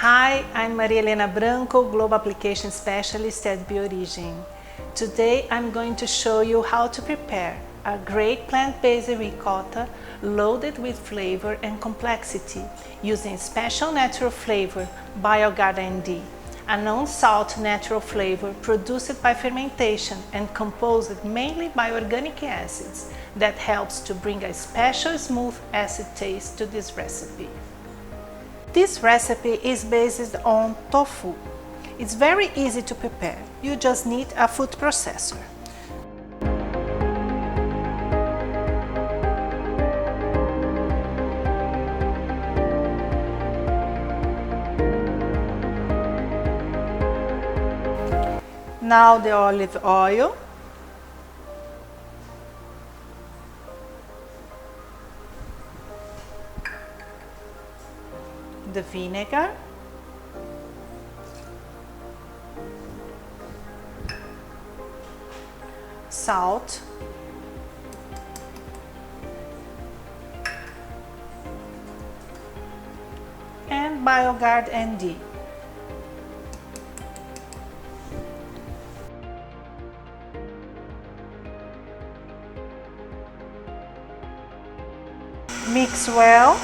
Hi, I'm Maria Helena Branco, Global Application Specialist at Biorigin. Today I'm going to show you how to prepare a great plant-based ricotta loaded with flavor and complexity using special natural flavor Biogard ND, a non-salt natural flavor produced by fermentation and composed mainly by organic acids that helps to bring a special smooth acid taste to this recipe. This recipe is based on tofu. It's very easy to prepare. You just need a food processor. Now the olive oil. The vinegar, salt, and Biogard ND. Mix well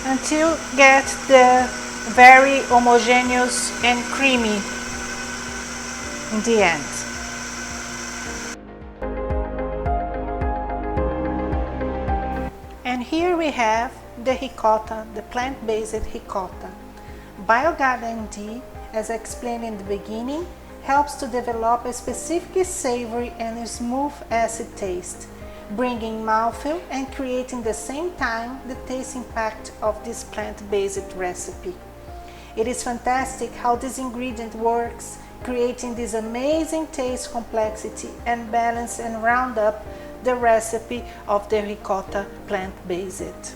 until get the very homogeneous and creamy in the end. And here we have the ricotta, the plant-based ricotta. Biogard ND, as I explained in the beginning, helps to develop a specific savory and smooth acid taste, bringing mouthfeel and creating at the same time the taste impact of this plant-based recipe. It is fantastic how this ingredient works, creating this amazing taste complexity and balance and round up the recipe of the ricotta plant-based.